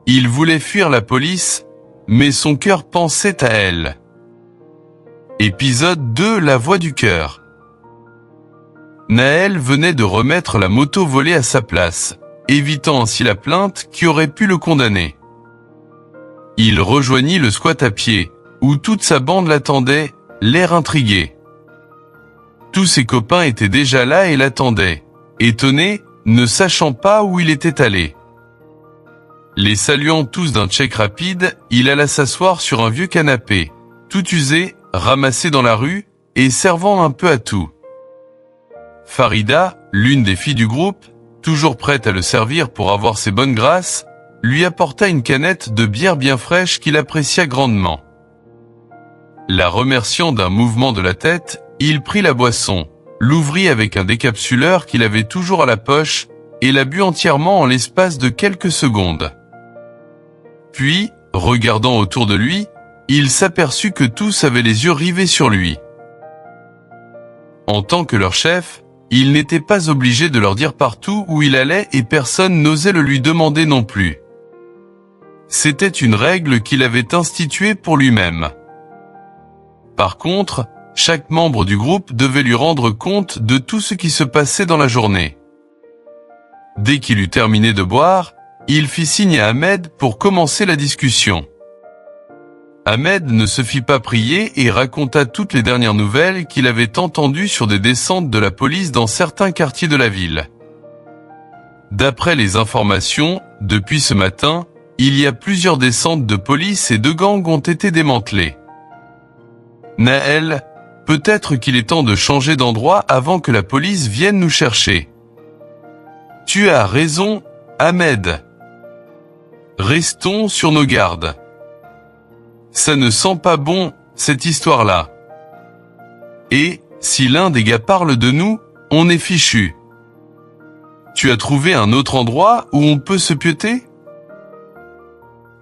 Il voulait fuir la police, mais son cœur pensait à elle. Épisode 2 : La voix du cœur. Naël venait de remettre la moto volée à sa place, évitant ainsi la plainte qui aurait pu le condamner. Il rejoignit le squat à pied, où toute sa bande l'attendait, l'air intrigué. Tous ses copains étaient déjà là et l'attendaient, étonnés, ne sachant pas où il était allé. Les saluant tous d'un check rapide, il alla s'asseoir sur un vieux canapé, tout usé, ramassé dans la rue, et servant un peu à tout. Farida, l'une des filles du groupe, toujours prête à le servir pour avoir ses bonnes grâces, lui apporta une canette de bière bien fraîche qu'il apprécia grandement. La remerciant d'un mouvement de la tête, il prit la boisson, l'ouvrit avec un décapsuleur qu'il avait toujours à la poche, et la but entièrement en l'espace de quelques secondes. Puis, regardant autour de lui, il s'aperçut que tous avaient les yeux rivés sur lui. En tant que leur chef, il n'était pas obligé de leur dire partout où il allait et personne n'osait le lui demander non plus. C'était une règle qu'il avait instituée pour lui-même. Par contre, chaque membre du groupe devait lui rendre compte de tout ce qui se passait dans la journée. Dès qu'il eut terminé de boire, il fit signe à Ahmed pour commencer la discussion. Ahmed ne se fit pas prier et raconta toutes les dernières nouvelles qu'il avait entendues sur des descentes de la police dans certains quartiers de la ville. D'après les informations, depuis ce matin, il y a plusieurs descentes de police et 2 gangs ont été démantelés. Naël, peut-être qu'il est temps de changer d'endroit avant que la police vienne nous chercher. Tu as raison, Ahmed. Restons sur nos gardes. Ça ne sent pas bon, cette histoire-là. Et, si l'un des gars parle de nous, on est fichu. Tu as trouvé un autre endroit où on peut se pieuter ?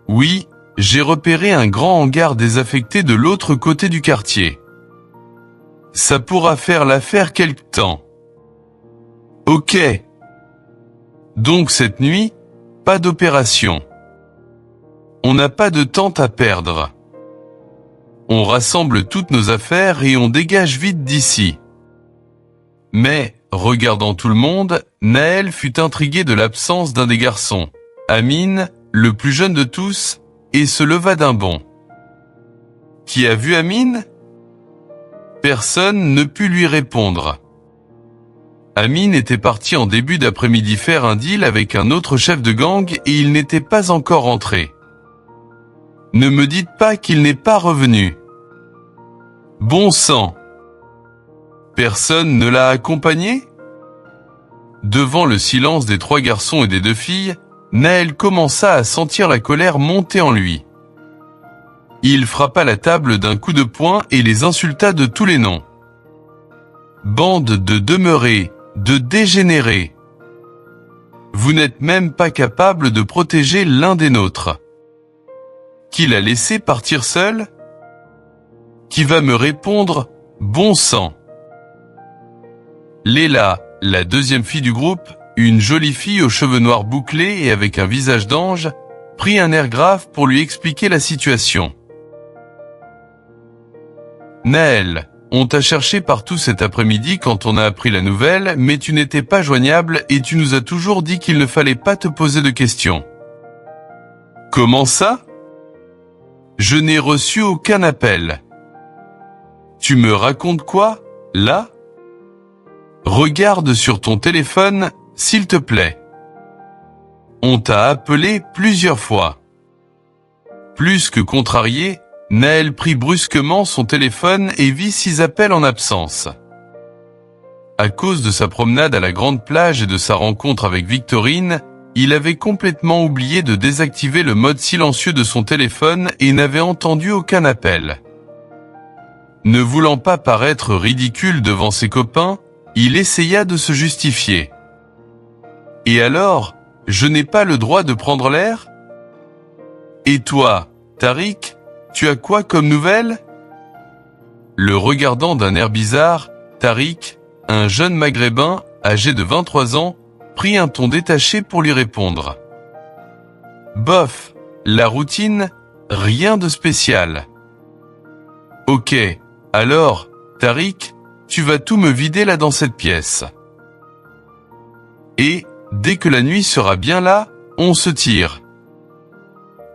Oui, j'ai repéré un grand hangar désaffecté de l'autre côté du quartier. Ça pourra faire l'affaire quelque temps. Ok. Donc cette nuit, pas d'opération. On n'a pas de temps à perdre. On rassemble toutes nos affaires et on dégage vite d'ici. Mais, regardant tout le monde, Naël fut intrigué de l'absence d'un des garçons, Amine, le plus jeune de tous, et se leva d'un bond. Qui a vu Amine ? Personne ne put lui répondre. Amine était parti en début d'après-midi faire un deal avec un autre chef de gang et il n'était pas encore rentré. Ne me dites pas qu'il n'est pas revenu. Bon sang. Personne ne l'a accompagné ? Devant le silence des 3 garçons et des 2 filles, Naël commença à sentir la colère monter en lui. Il frappa la table d'un coup de poing et les insulta de tous les noms. Bande de demeurés, de dégénérés. Vous n'êtes même pas capable de protéger l'un des nôtres. Qui l'a laissé partir seul ? Qui va me répondre ? Bon sang. Léla, la 2e fille du groupe, une jolie fille aux cheveux noirs bouclés et avec un visage d'ange, prit un air grave pour lui expliquer la situation. Naël, on t'a cherché partout cet après-midi quand on a appris la nouvelle, mais tu n'étais pas joignable et tu nous as toujours dit qu'il ne fallait pas te poser de questions. Comment ça ? Je n'ai reçu aucun appel. Tu me racontes quoi, là ? Regarde sur ton téléphone, s'il te plaît. On t'a appelé plusieurs fois. Plus que contrarié, Naël prit brusquement son téléphone et vit 6 appels en absence. À cause de sa promenade à la grande plage et de sa rencontre avec Victorine, il avait complètement oublié de désactiver le mode silencieux de son téléphone et n'avait entendu aucun appel. Ne voulant pas paraître ridicule devant ses copains, il essaya de se justifier. Et alors, je n'ai pas le droit de prendre l'air ? Et toi, Tariq, tu as quoi comme nouvelle ? Le regardant d'un air bizarre, Tariq, un jeune maghrébin, âgé de 23 ans, prit un ton détaché pour lui répondre. Bof, la routine, rien de spécial. Ok, alors, Tariq, tu vas tout me vider là dans cette pièce. Et, dès que la nuit sera bien là, on se tire.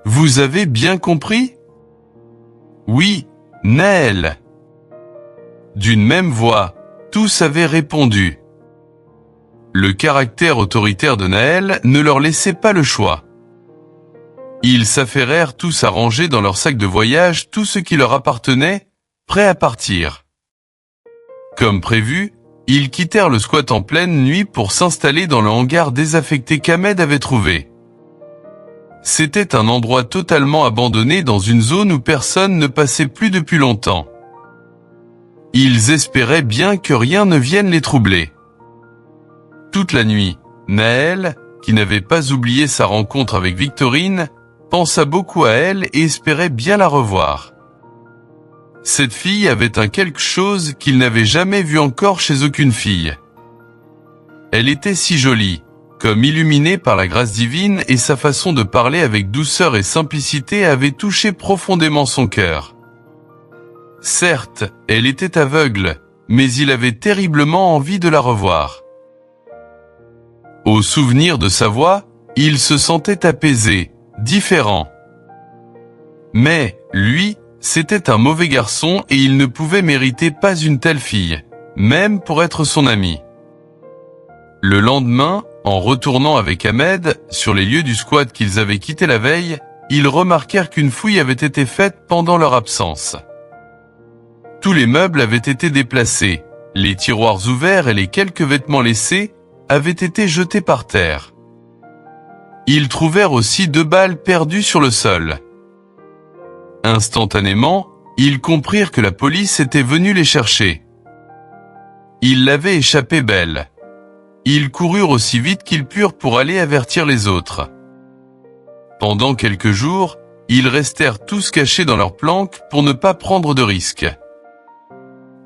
Vous avez bien compris? Oui, Naël. D'une même voix, tous avaient répondu. Le caractère autoritaire de Naël ne leur laissait pas le choix. Ils s'affairèrent tous à ranger dans leur sac de voyage tout ce qui leur appartenait, prêts à partir. Comme prévu, ils quittèrent le squat en pleine nuit pour s'installer dans le hangar désaffecté qu'Ahmed avait trouvé. C'était un endroit totalement abandonné dans une zone où personne ne passait plus depuis longtemps. Ils espéraient bien que rien ne vienne les troubler. Toute la nuit, Naël, qui n'avait pas oublié sa rencontre avec Victorine, pensa beaucoup à elle et espérait bien la revoir. Cette fille avait un quelque chose qu'il n'avait jamais vu encore chez aucune fille. Elle était si jolie, comme illuminée par la grâce divine, et sa façon de parler avec douceur et simplicité avait touché profondément son cœur. Certes, elle était aveugle, mais il avait terriblement envie de la revoir. Au souvenir de sa voix, il se sentait apaisé, différent. Mais, lui, c'était un mauvais garçon et il ne pouvait mériter pas une telle fille, même pour être son ami. Le lendemain, en retournant avec Ahmed, sur les lieux du squat qu'ils avaient quitté la veille, ils remarquèrent qu'une fouille avait été faite pendant leur absence. Tous les meubles avaient été déplacés, les tiroirs ouverts et les quelques vêtements laissés avaient été jetés par terre. Ils trouvèrent aussi 2 balles perdues sur le sol. Instantanément, ils comprirent que la police était venue les chercher. Ils l'avaient échappé belle. Ils coururent aussi vite qu'ils purent pour aller avertir les autres. Pendant quelques jours, ils restèrent tous cachés dans leur planque pour ne pas prendre de risques.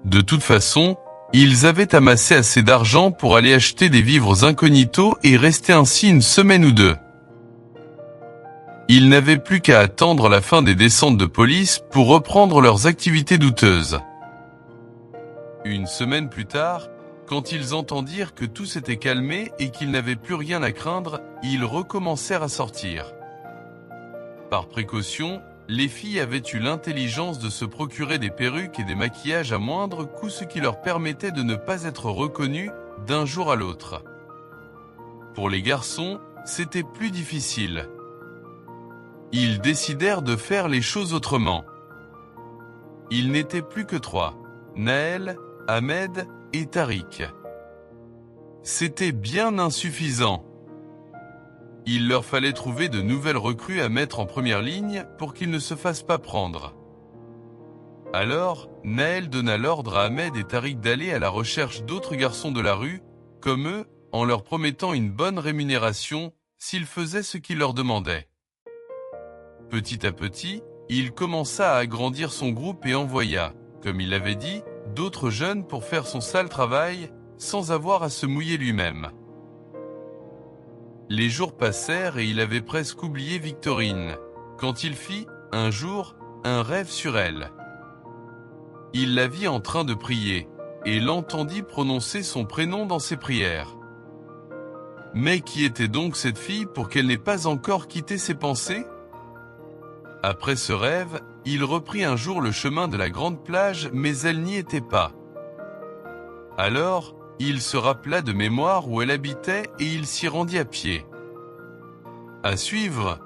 De toute façon, ils avaient amassé assez d'argent pour aller acheter des vivres incognito et rester ainsi une semaine ou 2. Ils n'avaient plus qu'à attendre la fin des descentes de police pour reprendre leurs activités douteuses. Une semaine plus tard, quand ils entendirent que tout s'était calmé et qu'ils n'avaient plus rien à craindre, ils recommencèrent à sortir. Par précaution, les filles avaient eu l'intelligence de se procurer des perruques et des maquillages à moindre coût, ce qui leur permettait de ne pas être reconnus d'un jour à l'autre. Pour les garçons, c'était plus difficile. Ils décidèrent de faire les choses autrement. Ils n'étaient plus que 3, Naël, Ahmed et Tariq. C'était bien insuffisant. Il leur fallait trouver de nouvelles recrues à mettre en première ligne pour qu'ils ne se fassent pas prendre. Alors, Naël donna l'ordre à Ahmed et Tariq d'aller à la recherche d'autres garçons de la rue, comme eux, en leur promettant une bonne rémunération s'ils faisaient ce qu'il leur demandait. Petit à petit, il commença à agrandir son groupe et envoya, comme il l'avait dit, d'autres jeunes pour faire son sale travail, sans avoir à se mouiller lui-même. Les jours passèrent et il avait presque oublié Victorine, quand il fit, un jour, un rêve sur elle. Il la vit en train de prier, et l'entendit prononcer son prénom dans ses prières. Mais qui était donc cette fille pour qu'elle n'ait pas encore quitté ses pensées ? Après ce rêve, il reprit un jour le chemin de la grande plage, mais elle n'y était pas. Alors, il se rappela de mémoire où elle habitait et il s'y rendit à pied. À suivre,